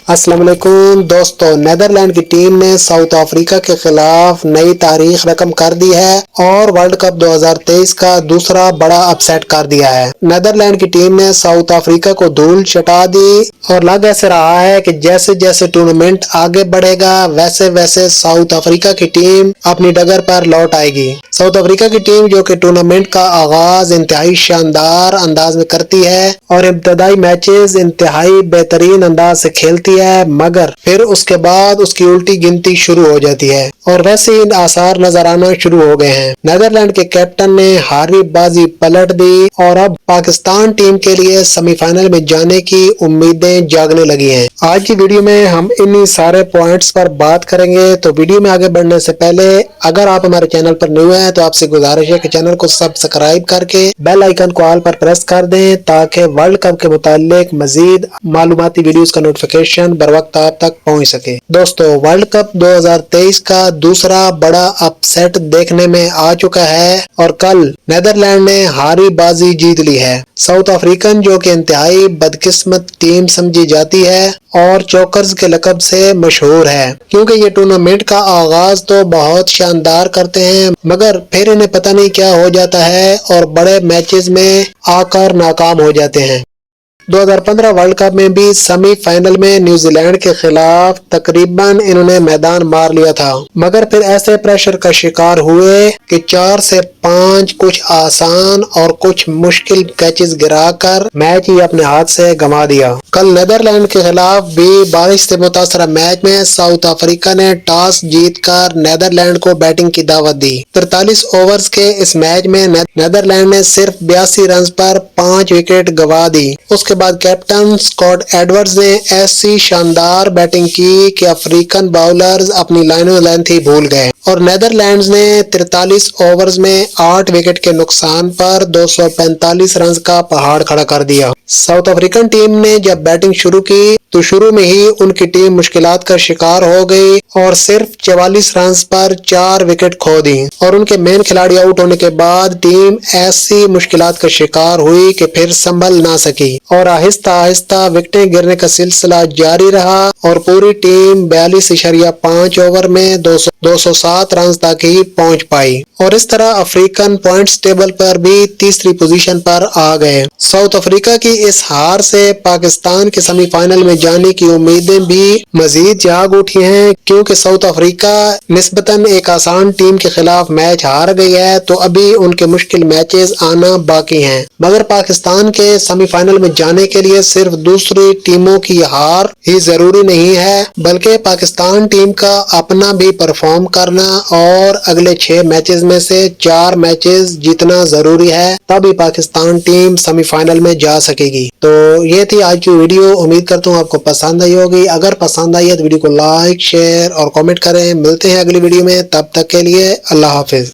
अस्सलाम वालेकुम दोस्तों, नेदरलैंड की टीम ने साउथ अफ्रीका के खिलाफ नई तारीख रकम कर दी है और वर्ल्ड कप 2023 का दूसरा बड़ा अपसेट कर दिया है। नेदरलैंड की टीम ने साउथ अफ्रीका को धूल चटा दी और लग ऐसे रहा है कि जैसे जैसे टूर्नामेंट आगे बढ़ेगा वैसे वैसे साउथ अफ्रीका की टीम अपनी डगर पर लौट आएगी। साउथ अफ्रीका की टीम जो कि टूर्नामेंट का आगाज इंतहाई शानदार अंदाज में करती है और इब्तदाई मैचेस इंतहाई बेहतरीन अंदाज से खेलती है, मगर फिर उसके बाद उसकी उल्टी गिनती शुरू हो जाती है और वैसे ही आसार नजर आना शुरू हो गए हैं। नेदरलैंड के कैप्टन ने हारी बाजी पलट दी और अब पाकिस्तान टीम के लिए सेमीफाइनल में जाने की उम्मीदें जागने लगी हैं। आज की वीडियो में हम इन्हीं सारे पॉइंट्स पर बात करेंगे। तो वीडियो में आगे बढ़ने से पहले अगर आप हमारे चैनल पर न्यू हैं तो आपसे गुजारिश है कि चैनल को सब्सक्राइब करके बेल आइकन को ऑल पर प्रेस कर दें ताकि वर्ल्ड कप के मुतालिक मजीद मालूमाती वीडियोस का नोटिफिकेशन बर वक्त आप तक पहुंच सके। दोस्तों, वर्ल्ड कप 2023 का दूसरा बड़ा अपसेट देखने में आ चुका है और कल नेदरलैंड ने हारी बाजी जीत ली है। साउथ अफ्रीकन जो कि इंतहाई बदकिस्मत टीम समझी जाती है और चोकर्स के लकब से मशहूर है, क्योंकि ये टूर्नामेंट का आगाज तो बहुत शानदार करते हैं मगर फिर इन्हें पता नहीं क्या हो जाता है और बड़े मैचेस में आकर नाकाम हो जाते हैं। 2015 वर्ल्ड कप में भी सेमीफाइनल में न्यूजीलैंड के खिलाफ तकरीबन इन्होंने मैदान मार लिया था, मगर फिर ऐसे प्रेशर का शिकार हुए कि 4 से 5 कुछ आसान और कुछ मुश्किल कैचेस गिराकर मैच ही अपने हाथ से गंवा दिया। कल नेदरलैंड के खिलाफ भी बारिश से मुतासरा मैच में साउथ अफ्रीका ने टॉस जीतकर नेदरलैंड को बैटिंग की दावत दी। 43 ओवर्स के इस मैच में नेदरलैंड ने सिर्फ 82 रन पर 5 विकेट गंवा दी। उसके बाद कैप्टन स्कॉट एडवर्ड्स ने ऐसी शानदार बैटिंग की कि अफ्रीकन बाउलर्स अपनी लाइनो लेंथ ही भूल गए और नेदरलैंड्स ने 43 ओवर्स में 8 विकेट के नुकसान पर 245 रन का पहाड़ खड़ा कर दिया। साउथ अफ्रीकन टीम ने जब बैटिंग शुरू की तो शुरू में ही उनकी टीम मुश्किलात का शिकार हो गई और सिर्फ 44 रन पर 4 विकेट खो दी और उनके मेन खिलाड़ी आउट होने के बाद टीम ऐसी मुश्किलात का शिकार हुई कि फिर संभल ना सकी और आहिस्ता आहिस्ता विकेटें गिरने का सिलसिला जारी रहा और पूरी टीम 42.5 ओवर में 207 रन तक ही पहुंच पाई और इस तरह अफ्रीकन पॉइंट्स टेबल पर भी तीसरी पोजीशन पर आ गए। साउथ अफ्रीका की इस हार से पाकिस्तान के सेमीफाइनल में जाने की उम्मीदें भी मजीद जाग उठी हैं, क्योंकि साउथ अफ्रीका निस्बतन एक आसान टीम के खिलाफ मैच हार गई है तो अभी उनके मुश्किल मैचेस आना बाकी हैं। मगर पाकिस्तान के सेमीफाइनल में जाने के लिए सिर्फ दूसरी टीमों की हार ही जरूरी नहीं है, बल्कि पाकिस्तान टीम का अपना भी परफॉर्म करना और अगले 6 मैचेस में से 4 मैचेस जीतना जरूरी है, तभी पाकिस्तान टीम सेमीफाइनल में जा सकेगी। तो ये थी आज की वीडियो। उम्मीद करता हूँ आपको पसंद आई होगी। अगर पसंद आई है तो वीडियो को लाइक, शेयर और कमेंट करें। मिलते हैं अगली वीडियो में, तब तक के लिए अल्लाह हाफिज।